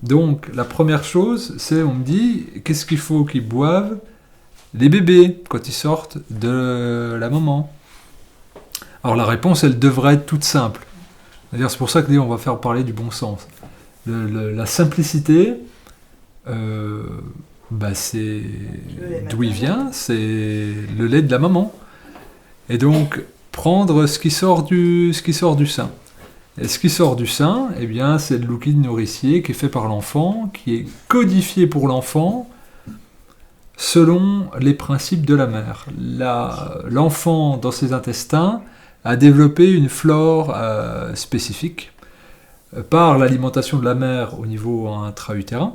Donc, la première chose, c'est, on me dit, qu'est-ce qu'il faut qu'ils boivent les bébés quand ils sortent de la maman? Alors, la réponse, elle devrait être toute simple. C'est pour ça que on va faire parler du bon sens. La simplicité, c'est d'où il vient, c'est le lait de la maman. Et donc, prendre ce qui sort du sein. Et ce qui sort du sein, eh bien, c'est le liquide nourricier qui est fait par l'enfant, qui est codifié pour l'enfant selon les principes de la mère. L'enfant, dans ses intestins, a développé une flore spécifique par l'alimentation de la mère au niveau intra-utérin.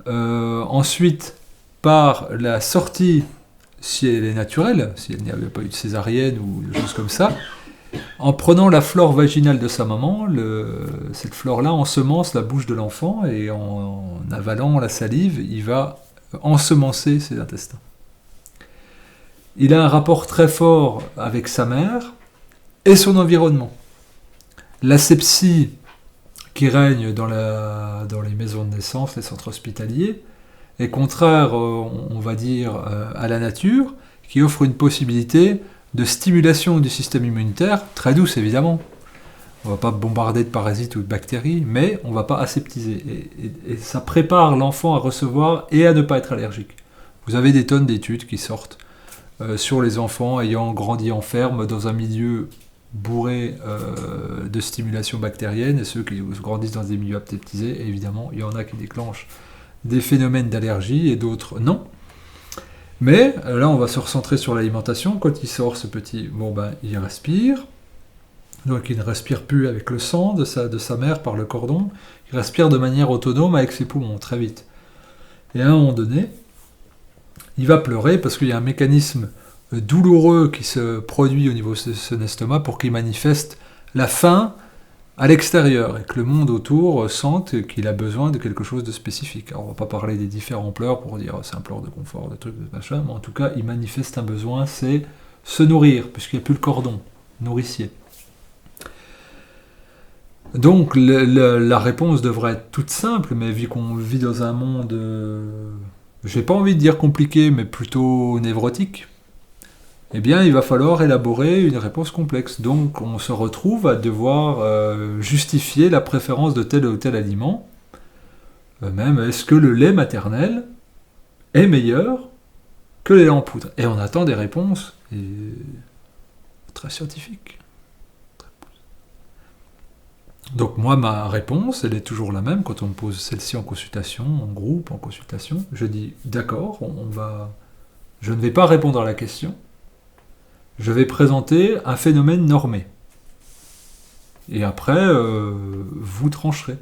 Ensuite, par la sortie, si elle est naturelle, si elle n'y avait pas eu de césarienne ou des choses comme ça, en prenant la flore vaginale de sa maman, cette flore-là ensemence la bouche de l'enfant et en avalant la salive, il va ensemencer ses intestins. Il a un rapport très fort avec sa mère et son environnement. L'asepsie qui règne dans les maisons de naissance, les centres hospitaliers, est contraire, on va dire, à la nature, qui offre une possibilité de stimulation du système immunitaire, très douce évidemment. On ne va pas bombarder de parasites ou de bactéries, mais on ne va pas aseptiser. Et ça prépare l'enfant à recevoir et à ne pas être allergique. Vous avez des tonnes d'études qui sortent sur les enfants ayant grandi en ferme dans un milieu bourré de stimulation bactérienne, et ceux qui grandissent dans des milieux aseptisés, et évidemment, il y en a qui déclenchent des phénomènes d'allergie et d'autres non. Mais là, on va se recentrer sur l'alimentation. Quand il sort, ce petit, il respire. Donc il ne respire plus avec le sang de sa mère par le cordon. Il respire de manière autonome avec ses poumons, très vite. Et à un moment donné, il va pleurer parce qu'il y a un mécanisme douloureux qui se produit au niveau de son estomac pour qu'il manifeste la faim à l'extérieur et que le monde autour sente qu'il a besoin de quelque chose de spécifique. Alors on ne va pas parler des différents pleurs pour dire c'est un pleur de confort, de trucs, de machin, mais en tout cas il manifeste un besoin, c'est se nourrir, puisqu'il n'y a plus le cordon nourricier. Donc la réponse devrait être toute simple, mais vu qu'on vit dans un monde, j'ai pas envie de dire compliqué, mais plutôt névrotique, eh bien il va falloir élaborer une réponse complexe. Donc on se retrouve à devoir justifier la préférence de tel ou tel aliment. Même, est-ce que le lait maternel est meilleur que le lait en poudre? Et on attend des réponses très scientifiques. Donc moi, ma réponse, elle est toujours la même quand on me pose celle-ci en consultation, en groupe, en consultation. Je dis, d'accord, je ne vais pas répondre à la question. Je vais présenter un phénomène normé. Et après, vous trancherez.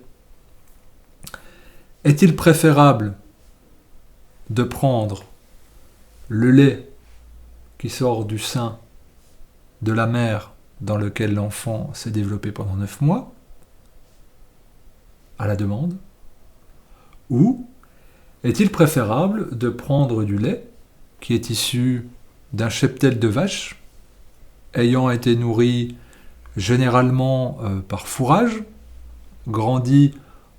Est-il préférable de prendre le lait qui sort du sein de la mère dans lequel l'enfant s'est développé pendant 9 mois, à la demande, ou est-il préférable de prendre du lait qui est issu d'un cheptel de vache, ayant été nourri généralement par fourrage, grandi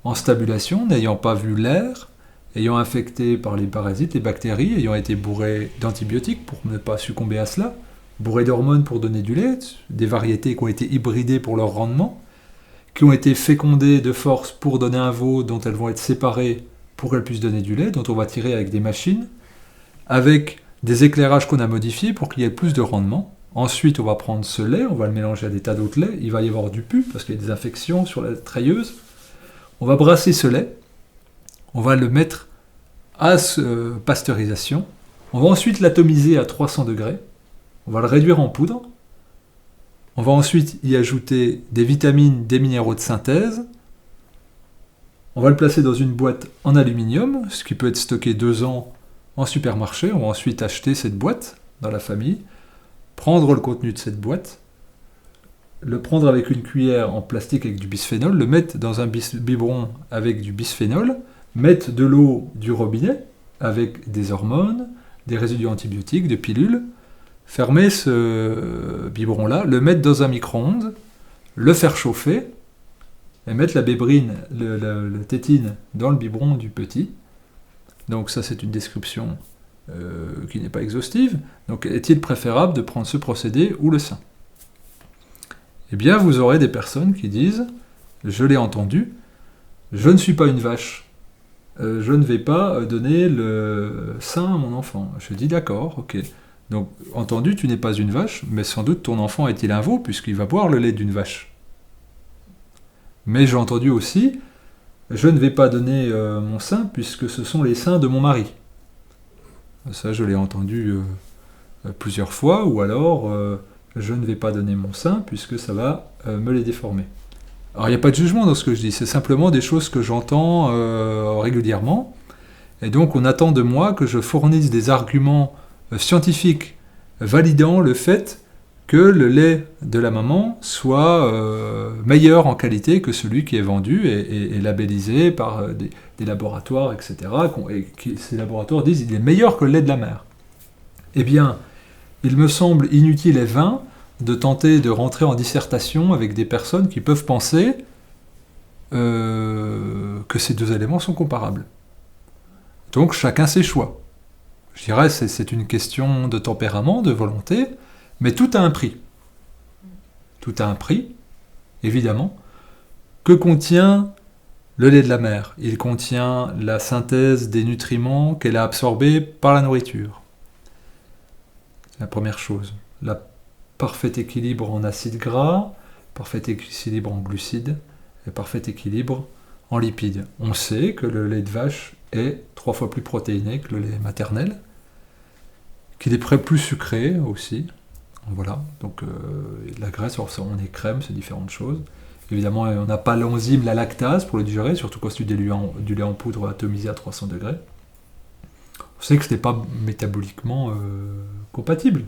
en stabulation, n'ayant pas vu l'air, ayant infecté par les parasites, les bactéries, ayant été bourré d'antibiotiques pour ne pas succomber à cela, bourré d'hormones pour donner du lait, des variétés qui ont été hybridées pour leur rendement, qui ont été fécondées de force pour donner un veau dont elles vont être séparées pour qu'elles puissent donner du lait, dont on va tirer avec des machines, avec des éclairages qu'on a modifiés pour qu'il y ait plus de rendement. Ensuite, on va prendre ce lait, on va le mélanger à des tas d'autres laits, il va y avoir du pus, parce qu'il y a des infections sur la treilleuse. On va brasser ce lait, on va le mettre à pasteurisation, on va ensuite l'atomiser à 300 degrés, on va le réduire en poudre, on va ensuite y ajouter des vitamines, des minéraux de synthèse, on va le placer dans une boîte en aluminium, ce qui peut être stocké 2 ans en supermarché, on va ensuite acheter cette boîte dans la famille, prendre le contenu de cette boîte, le prendre avec une cuillère en plastique avec du bisphénol, le mettre dans un biberon avec du bisphénol, mettre de l'eau du robinet avec des hormones, des résidus antibiotiques, des pilules, fermer ce biberon-là, le mettre dans un micro-ondes, le faire chauffer, et mettre la bébrine, le tétine dans le biberon du petit. Donc ça c'est une description qui n'est pas exhaustive. Donc est-il préférable de prendre ce procédé ou le sein? Eh bien vous aurez des personnes qui disent, je l'ai entendu, je ne suis pas une vache, je ne vais pas donner le sein à mon enfant. Je dis d'accord, ok. Donc entendu, tu n'es pas une vache, mais sans doute ton enfant est-il un veau puisqu'il va boire le lait d'une vache. Mais j'ai entendu aussi, je ne vais pas donner mon sein puisque ce sont les seins de mon mari. Ça, je l'ai entendu plusieurs fois, ou alors je ne vais pas donner mon sein puisque ça va me les déformer. Alors il n'y a pas de jugement dans ce que je dis, c'est simplement des choses que j'entends régulièrement, et donc on attend de moi que je fournisse des arguments scientifiques validant le fait que le lait de la maman soit meilleur en qualité que celui qui est vendu et labellisé par des laboratoires, etc. Et ces laboratoires disent qu'il est meilleur que le lait de la mère. Eh bien, il me semble inutile et vain de tenter de rentrer en dissertation avec des personnes qui peuvent penser que ces deux éléments sont comparables. Donc chacun ses choix. Je dirais que c'est une question de tempérament, de volonté, mais tout a un prix. Tout a un prix, évidemment. Que contient le lait de la mère? Il contient la synthèse des nutriments qu'elle a absorbés par la nourriture. C'est la première chose. La parfait équilibre en acides gras, parfait équilibre en glucides, et parfait équilibre en lipides. On sait que le lait de vache est 3 fois plus protéiné que le lait maternel, qu'il est plus sucré aussi. Voilà, donc la graisse, on est crème, c'est différentes choses. Évidemment, on n'a pas l'enzyme, la lactase pour le digérer, surtout quand c'est du lait en poudre atomisé à 300 degrés. On sait que ce n'est pas métaboliquement compatible.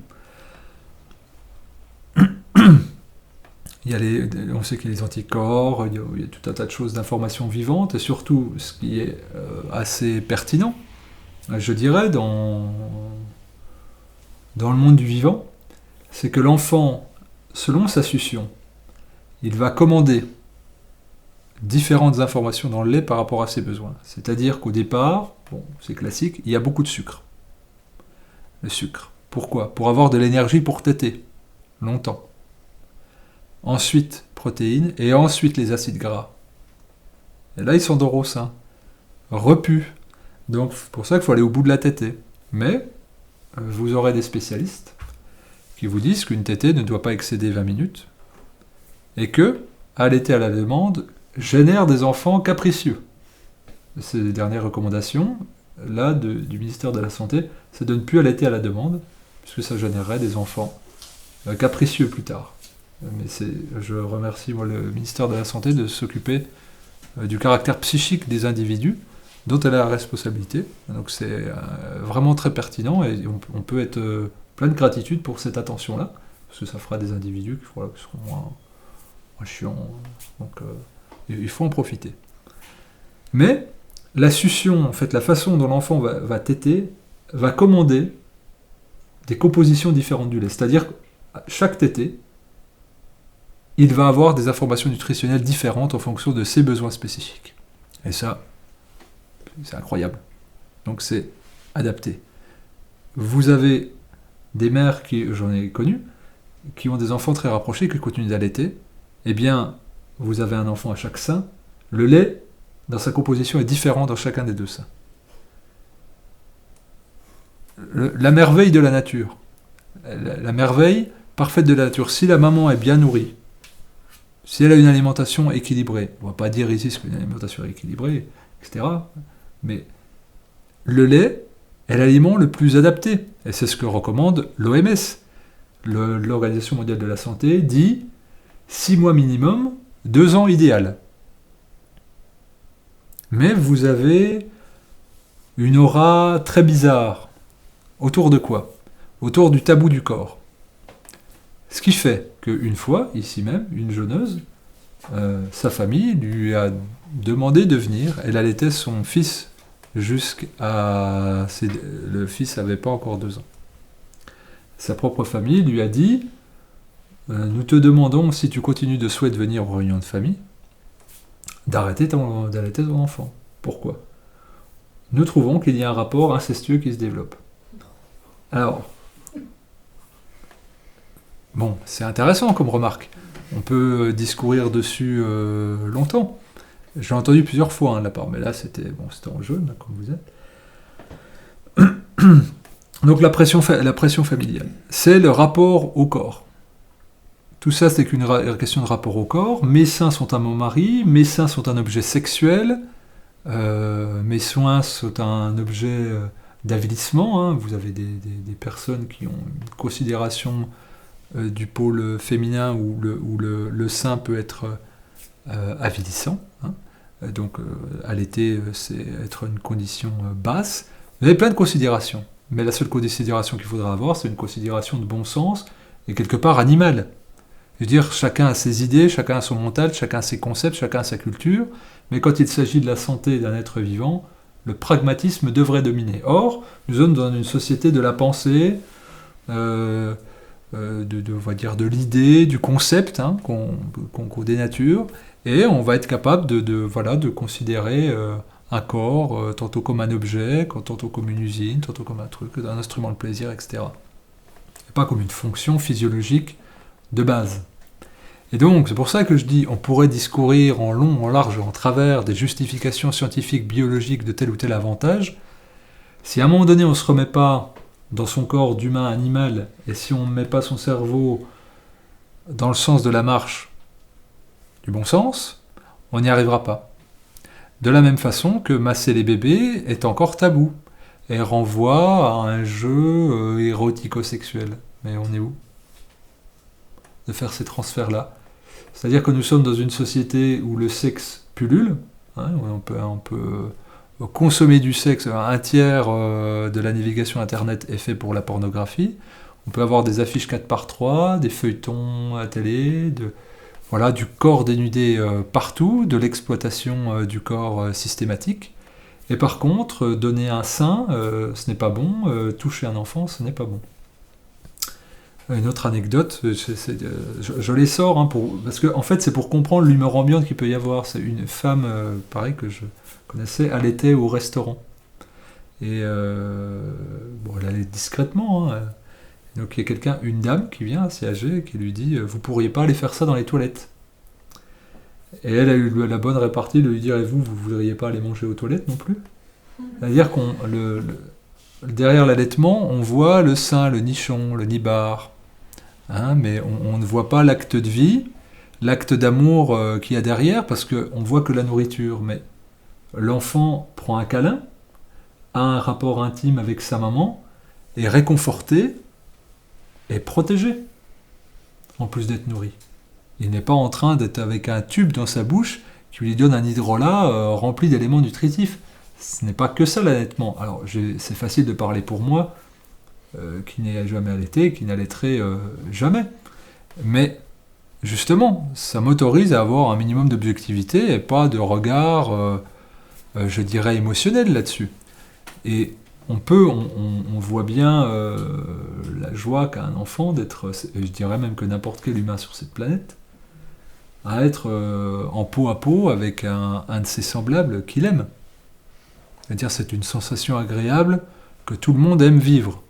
On sait qu'il y a les anticorps, il y a tout un tas de choses d'informations vivantes, et surtout, ce qui est assez pertinent, je dirais, dans le monde du vivant, c'est que l'enfant, selon sa succion, il va commander différentes informations dans le lait par rapport à ses besoins. C'est-à-dire qu'au départ, bon, c'est classique, il y a beaucoup de sucre. Le sucre. Pourquoi? Pour avoir de l'énergie pour téter, longtemps. Ensuite, protéines, et ensuite les acides gras. Et là, ils sont d'or au sein. Repus. Donc, c'est pour ça qu'il faut aller au bout de la tétée. Mais, vous aurez des spécialistes qui vous disent qu'une tétée ne doit pas excéder 20 minutes, et que, allaiter à la demande, génère des enfants capricieux. C'est les dernières recommandations, là, du ministère de la Santé, c'est de ne plus allaiter à la demande, puisque ça générerait des enfants capricieux plus tard. Mais je remercie moi, le ministère de la Santé de s'occuper du caractère psychique des individus, dont elle a la responsabilité. Donc c'est vraiment très pertinent, et on peut être plein de gratitude pour cette attention-là, parce que ça fera des individus qui seront moins chiants, donc il faut en profiter. Mais la succion, en fait, la façon dont l'enfant va téter, va commander des compositions différentes du lait. C'est-à-dire qu'à chaque tétée, il va avoir des informations nutritionnelles différentes en fonction de ses besoins spécifiques. Et ça, c'est incroyable. Donc c'est adapté. Vous avez des mères j'en ai connu, qui ont des enfants très rapprochés, qui continuent d'allaiter. Eh bien, vous avez un enfant à chaque sein. Le lait, dans sa composition, est différent dans chacun des deux seins. La merveille de la nature. La merveille parfaite de la nature. Si la maman est bien nourrie, si elle a une alimentation équilibrée, on ne va pas dire ici ce qu'une alimentation équilibrée, etc. Mais le lait est l'aliment le plus adapté. Et c'est ce que recommande l'OMS. L'Organisation mondiale de la santé dit 6 mois minimum, 2 ans idéal. Mais vous avez une aura très bizarre. Autour de quoi? Autour du tabou du corps. Ce qui fait qu'une fois, ici même, une jeuneuse, sa famille lui a demandé de venir. Elle allaitait son fils jusqu'à... Le fils n'avait pas encore 2 ans. Sa propre famille lui a dit « Nous te demandons si tu continues de souhaiter venir aux réunions de famille. d'allaiter ton enfant. Pourquoi ? Nous trouvons qu'il y a un rapport incestueux qui se développe. Alors, bon, c'est intéressant comme remarque. On peut discourir dessus longtemps. J'ai entendu plusieurs fois de la part, mais là c'était en jaune, comme vous êtes. Donc la pression familiale, c'est le rapport au corps. Tout ça, c'est qu'une question de rapport au corps. Mes seins sont à mon mari, mes seins sont un objet sexuel, mes soins sont un objet d'avilissement. Hein. Vous avez des personnes qui ont une considération du pôle féminin où le sein peut être avilissant. Hein. Donc allaiter, c'est être une condition basse. Vous avez plein de considérations. Mais la seule considération qu'il faudra avoir, c'est une considération de bon sens et quelque part animale. Je veux dire, chacun a ses idées, chacun a son mental, chacun a ses concepts, chacun a sa culture, mais quand il s'agit de la santé d'un être vivant, le pragmatisme devrait dominer. Or, nous sommes dans une société de la pensée, on va dire de l'idée, du concept, hein, qu'on dénature, et on va être capable de considérer un corps tantôt comme un objet, tantôt comme une usine, tantôt comme un truc, un instrument de plaisir, etc. Et pas comme une fonction physiologique de base. Et donc, c'est pour ça que je dis, on pourrait discourir en long, en large, en travers des justifications scientifiques, biologiques de tel ou tel avantage. Si à un moment donné, on ne se remet pas dans son corps d'humain animal, et si on ne met pas son cerveau dans le sens de la marche du bon sens, on n'y arrivera pas. De la même façon que masser les bébés est encore tabou, et renvoie à un jeu érotico-sexuel. Mais on est où ? De faire ces transferts-là. C'est-à-dire que nous sommes dans une société où le sexe pullule, hein, où on peut consommer du sexe, un tiers de la navigation Internet est fait pour la pornographie, on peut avoir des affiches 4x3, des feuilletons à télé, du corps dénudé partout, de l'exploitation du corps systématique, et par contre, donner un sein, ce n'est pas bon, toucher un enfant, ce n'est pas bon. Une autre anecdote, je les sors, hein, parce que en fait c'est pour comprendre l'humeur ambiante qu'il peut y avoir. C'est une femme, pareil, que je connaissais, allaitait au restaurant. Et elle allait discrètement. Hein. Donc il y a une dame qui vient, assez âgée, qui lui dit « Vous pourriez pas aller faire ça dans les toilettes ?» Et elle a eu la bonne répartie de lui dire « Et vous voudriez pas aller manger aux toilettes non plus ?» C'est-à-dire derrière l'allaitement, on voit le sein, le nichon, le nibar, hein, mais on ne voit pas l'acte de vie, l'acte d'amour qu'il y a derrière, parce qu'on voit que la nourriture. Mais l'enfant prend un câlin, a un rapport intime avec sa maman, est réconforté et protégé, en plus d'être nourri. Il n'est pas en train d'être avec un tube dans sa bouche qui lui donne un hydrolat rempli d'éléments nutritifs. Ce n'est pas que ça l'allaitement. Alors, c'est facile de parler pour moi, qui n'ai jamais allaité, qui n'allaiterai jamais. Mais, justement, ça m'autorise à avoir un minimum d'objectivité et pas de regard, je dirais, émotionnel là-dessus. Et on voit bien la joie qu'a un enfant d'être, je dirais même que n'importe quel humain sur cette planète, à être en peau à peau avec un de ses semblables qu'il aime. C'est-à-dire c'est une sensation agréable que tout le monde aime vivre.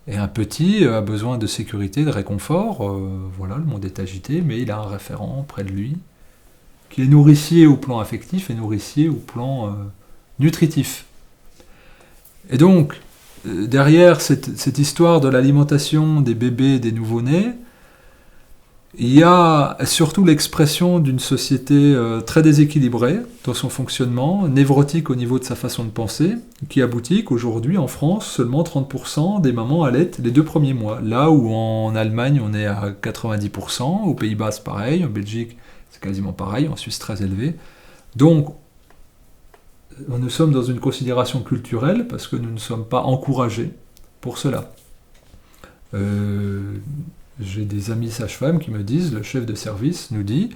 Et un petit a besoin de sécurité, de réconfort. Le monde est agité, mais il a un référent près de lui, qui est nourricier au plan affectif et nourricier au plan nutritif. Et donc, derrière cette histoire de l'alimentation des bébés, des nouveau-nés, il y a surtout l'expression d'une société très déséquilibrée dans son fonctionnement, névrotique au niveau de sa façon de penser, qui aboutit qu'aujourd'hui, en France, seulement 30% des mamans allaitent les 2 premiers mois. Là où en Allemagne, on est à 90%, aux Pays-Bas, c'est pareil, en Belgique, c'est quasiment pareil, en Suisse, très élevé. Donc, nous sommes dans une considération culturelle parce que nous ne sommes pas encouragés pour cela. J'ai des amis sages-femmes qui me disent, le chef de service nous dit,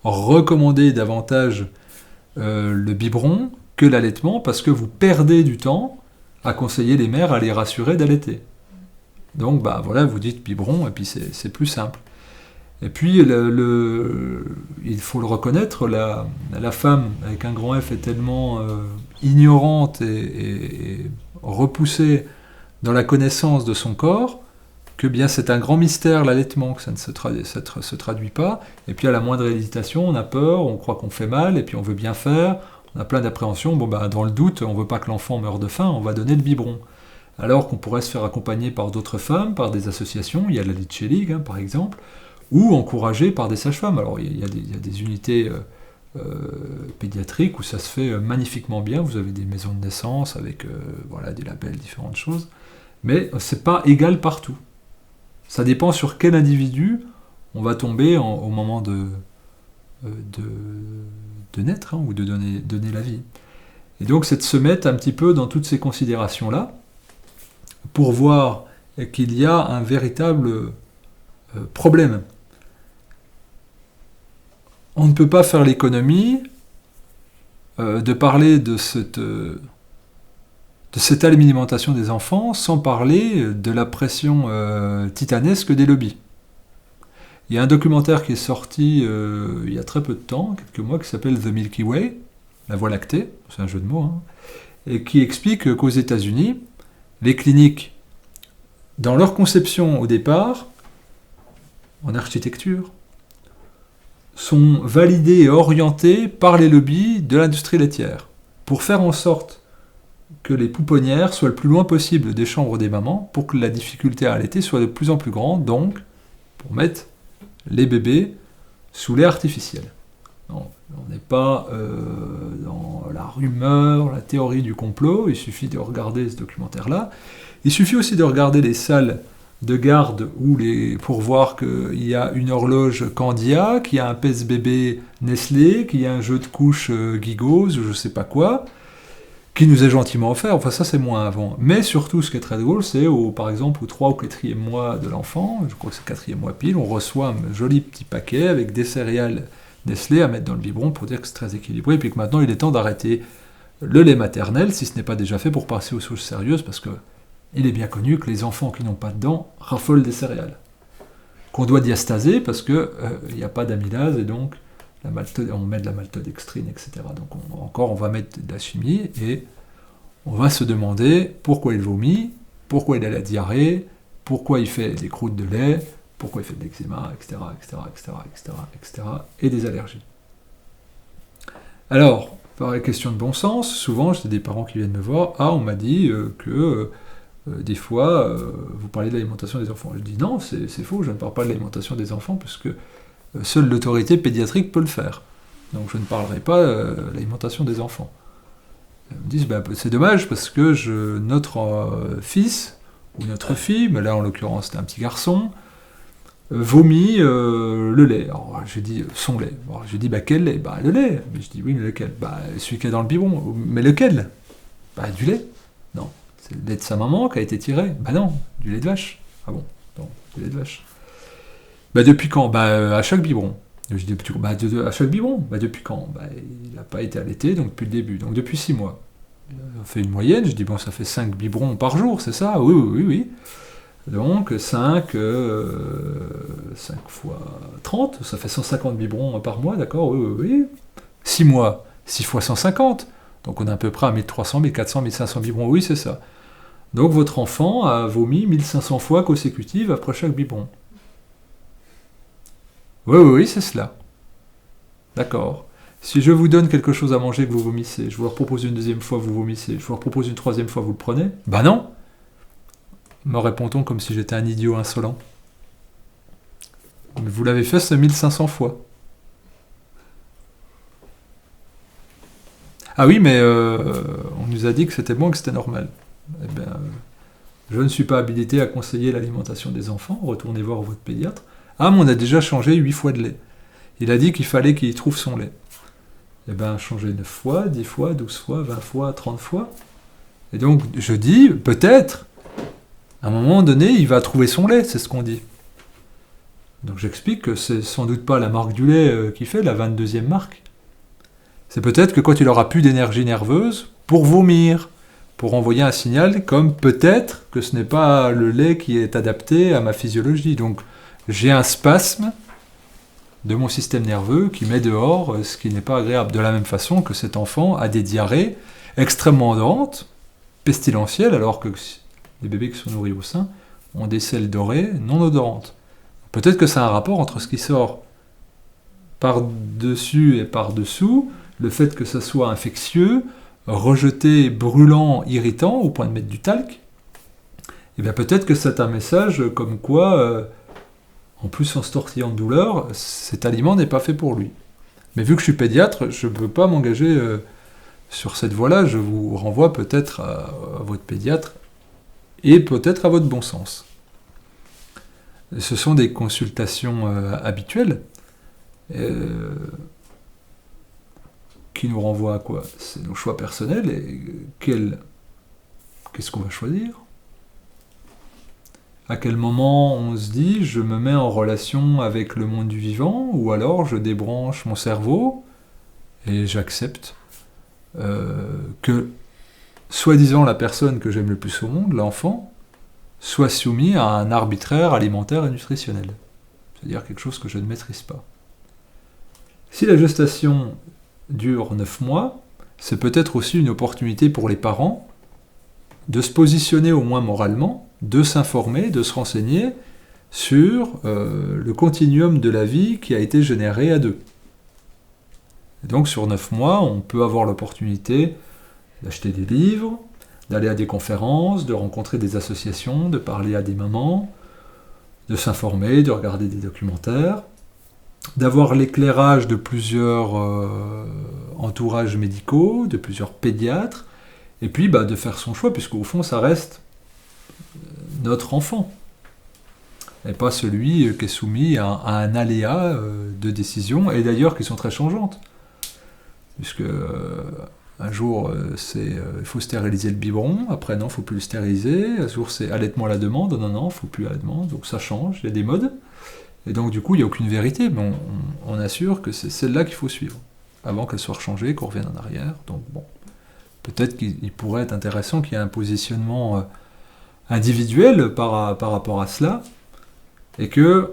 recommandez davantage le biberon que l'allaitement parce que vous perdez du temps à conseiller les mères à les rassurer d'allaiter. Donc vous dites biberon et puis c'est plus simple. Et puis, il faut le reconnaître, la femme avec un grand F est tellement ignorante et repoussée dans la connaissance de son corps que bien c'est un grand mystère l'allaitement, que ça ne se traduit pas. Et puis à la moindre hésitation, on a peur, on croit qu'on fait mal, et puis on veut bien faire, on a plein d'appréhensions. Dans le doute, on ne veut pas que l'enfant meure de faim, on va donner le biberon. Alors qu'on pourrait se faire accompagner par d'autres femmes, par des associations, il y a la Leche League par exemple, ou encouragé par des sages-femmes. Alors il y a des unités pédiatriques où ça se fait magnifiquement bien, vous avez des maisons de naissance avec des labels, différentes choses, mais c'est pas égal partout. Ça dépend sur quel individu on va tomber au moment de naître ou de donner la vie. Et donc c'est de se mettre un petit peu dans toutes ces considérations-là pour voir qu'il y a un véritable problème. On ne peut pas faire l'économie de parler de cette alimentation des enfants sans parler de la pression titanesque des lobbies. Il y a un documentaire qui est sorti il y a très peu de temps, quelques mois, qui s'appelle The Milky Way, la Voie lactée, c'est un jeu de mots, et qui explique qu'aux États-Unis, les cliniques, dans leur conception au départ, en architecture, sont validées et orientées par les lobbies de l'industrie laitière, pour faire en sorte que les pouponnières soient le plus loin possible des chambres des mamans, pour que la difficulté à allaiter soit de plus en plus grande, donc pour mettre les bébés sous lait artificiel. Non, on n'est pas dans la rumeur, la théorie du complot, il suffit de regarder ce documentaire-là. Il suffit aussi de regarder les salles de garde pour voir qu'il y a une horloge Candia, qu'il y a un pèse-bébé Nestlé, qu'il y a un jeu de couches Gigos ou je sais pas quoi, qui nous est gentiment offert. Enfin, ça, c'est moins avant. Mais surtout, ce qui est très drôle, c'est, par exemple, au 3 ou 4e mois de l'enfant, je crois que c'est 4e mois pile, on reçoit un joli petit paquet avec des céréales Nestlé à mettre dans le biberon pour dire que c'est très équilibré, et puis que maintenant, il est temps d'arrêter le lait maternel, si ce n'est pas déjà fait, pour passer aux choses sérieuses, parce que il est bien connu que les enfants qui n'ont pas de dents raffolent des céréales. Qu'on doit diastaser, parce qu'il n'y a pas d'amylase, et donc on met de la maltodextrine, etc. Donc on va mettre de la chimie, et on va se demander pourquoi il vomit, pourquoi il a la diarrhée, pourquoi il fait des croûtes de lait, pourquoi il fait de l'eczéma, etc., et des allergies. Alors, par les questions de bon sens, souvent, j'ai des parents qui viennent me voir, on m'a dit que des fois, vous parlez de l'alimentation des enfants. Je dis non, c'est faux, je ne parle pas de l'alimentation des enfants, puisque seule l'autorité pédiatrique peut le faire. Donc je ne parlerai pas de l'alimentation des enfants. Ils me disent, c'est dommage, parce que notre fils, ou notre fille, mais là en l'occurrence c'était un petit garçon, vomit le lait. Alors j'ai dit, son lait. Alors, j'ai dit, quel lait ? Le lait. Mais je dis, oui, mais lequel ? Celui qui est dans le biberon. Mais lequel ? Du lait. Non. C'est le lait de sa maman qui a été tiré. Non, du lait de vache. Ah bon, non, du lait de vache. Depuis quand ? À chaque biberon. Je dis, à chaque biberon. Depuis quand ? Il n'a pas été allaité, donc depuis le début. Donc depuis 6 mois. On fait une moyenne, je dis, ça fait 5 biberons par jour, c'est ça ? Oui. Donc 5 fois 30, ça fait 150 biberons par mois, d'accord ? Oui. 6 mois, 6 fois 150. Donc on est à peu près à 1300, 1400, 1500 biberons, oui, c'est ça. Donc votre enfant a vomi 1500 fois consécutives après chaque biberon. Oui, c'est cela. D'accord. Si je vous donne quelque chose à manger que vous vomissez, je vous repropose une deuxième fois, vous vomissez, je vous repropose une troisième fois, vous le prenez ? Non. Me répond-on comme si j'étais un idiot insolent. Vous l'avez fait ce 1500 fois. Ah oui, mais on nous a dit que c'était bon et que c'était normal. Je ne suis pas habilité à conseiller l'alimentation des enfants, retournez voir votre pédiatre. Mais on a déjà changé 8 fois de lait. Il a dit qu'il fallait qu'il trouve son lait. Changer 9 fois, 10 fois, 12 fois, 20 fois, 30 fois. Et donc, je dis, peut-être, à un moment donné, il va trouver son lait, c'est ce qu'on dit. Donc j'explique que c'est sans doute pas la marque du lait qui fait, la 22e marque. C'est peut-être que quand il aura plus d'énergie nerveuse, pour vomir, pour envoyer un signal comme peut-être que ce n'est pas le lait qui est adapté à ma physiologie. Donc j'ai un spasme de mon système nerveux qui met dehors ce qui n'est pas agréable. De la même façon que cet enfant a des diarrhées extrêmement odorantes, pestilentielles, alors que les bébés qui sont nourris au sein ont des selles dorées non odorantes. Peut-être que c'est un rapport entre ce qui sort par-dessus et par-dessous, le fait que ça soit infectieux, rejeté, brûlant, irritant, au point de mettre du talc. Et bien peut-être que c'est un message comme quoi, en plus en se tortillant de douleur, cet aliment n'est pas fait pour lui. Mais vu que je suis pédiatre, je ne peux pas m'engager sur cette voie-là, je vous renvoie peut-être à votre pédiatre et peut-être à votre bon sens. Ce sont des consultations habituelles qui nous renvoient à quoi? C'est nos choix personnels et qu'est-ce qu'on va choisir? À quel moment on se dit je me mets en relation avec le monde du vivant, ou alors je débranche mon cerveau et j'accepte que soi-disant la personne que j'aime le plus au monde, l'enfant, soit soumis à un arbitraire alimentaire et nutritionnel. C'est-à-dire quelque chose que je ne maîtrise pas. Si la gestation dure 9 mois, c'est peut-être aussi une opportunité pour les parents de se positionner au moins moralement, de s'informer, de se renseigner sur le continuum de la vie qui a été généré à deux. Et donc sur 9 mois, on peut avoir l'opportunité d'acheter des livres, d'aller à des conférences, de rencontrer des associations, de parler à des mamans, de s'informer, de regarder des documentaires, d'avoir l'éclairage de plusieurs entourages médicaux, de plusieurs pédiatres, et puis de faire son choix, puisqu'au fond ça reste notre enfant, et pas celui qui est soumis à un aléa de décision, et d'ailleurs qui sont très changeantes, puisque un jour c'est il faut stériliser le biberon, après non, il ne faut plus le stériliser, un jour c'est allaitement à la demande, non, il ne faut plus allaitement, donc ça change, il y a des modes, et donc du coup il n'y a aucune vérité, mais on assure que c'est celle-là qu'il faut suivre, avant qu'elle soit rechangée, qu'on revienne en arrière, donc bon. Peut-être qu'il pourrait être intéressant qu'il y ait un positionnement individuel par rapport à cela, et que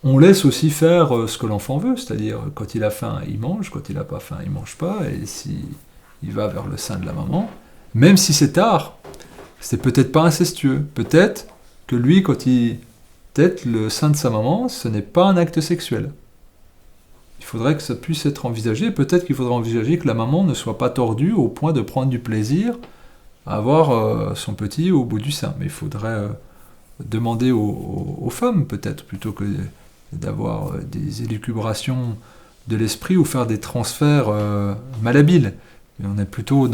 on laisse aussi faire ce que l'enfant veut, c'est-à-dire quand il a faim, il mange, quand il n'a pas faim, il ne mange pas, et s'il va vers le sein de la maman, même si c'est tard, c'est peut-être pas incestueux, peut-être que lui, quand il tète le sein de sa maman, ce n'est pas un acte sexuel. Il faudrait que ça puisse être envisagé, peut-être qu'il faudrait envisager que la maman ne soit pas tordue au point de prendre du plaisir à avoir son petit au bout du sein. Mais il faudrait demander aux femmes, peut-être, plutôt que d'avoir des élucubrations de l'esprit ou faire des transferts malhabiles. Et on est plutôt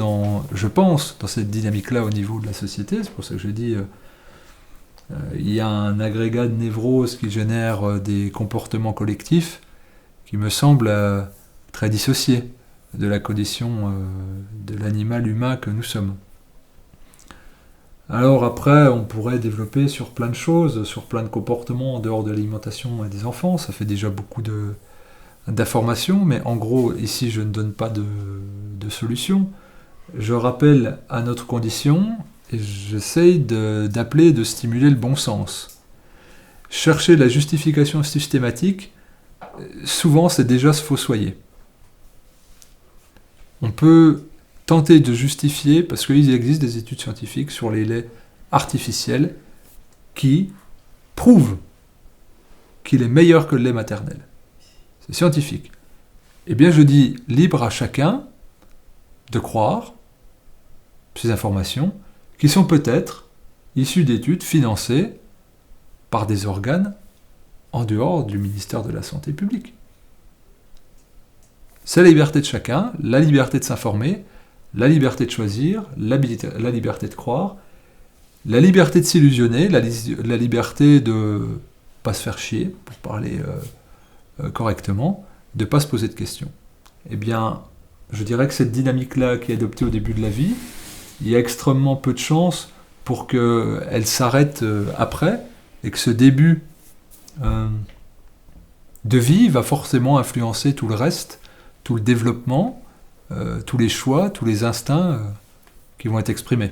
je pense, dans cette dynamique-là au niveau de la société. C'est pour ça que je dis il y a un agrégat de névrose qui génère des comportements collectifs qui me semble très dissocié de la condition de l'animal humain que nous sommes. Alors après, on pourrait développer sur plein de choses, sur plein de comportements en dehors de l'alimentation des enfants, ça fait déjà beaucoup d'informations, mais en gros, ici, je ne donne pas de solution. Je rappelle à notre condition, et j'essaye d'appeler, de stimuler le bon sens. Chercher la justification systématique, souvent c'est déjà se fossoyer. On peut tenter de justifier, parce qu'il existe des études scientifiques sur les laits artificiels qui prouvent qu'il est meilleur que le lait maternel. C'est scientifique. Eh bien je dis libre à chacun de croire ces informations qui sont peut-être issues d'études financées par des organes en dehors du ministère de la Santé publique. C'est la liberté de chacun, la liberté de s'informer, la liberté de choisir, la liberté de croire, la liberté de s'illusionner, la liberté de ne pas se faire chier, pour parler correctement, de ne pas se poser de questions. Eh bien, je dirais que cette dynamique-là qui est adoptée au début de la vie, il y a extrêmement peu de chances pour qu'elle s'arrête après, et que ce début de vie va forcément influencer tout le reste, tout le développement, tous les choix, tous les instincts qui vont être exprimés.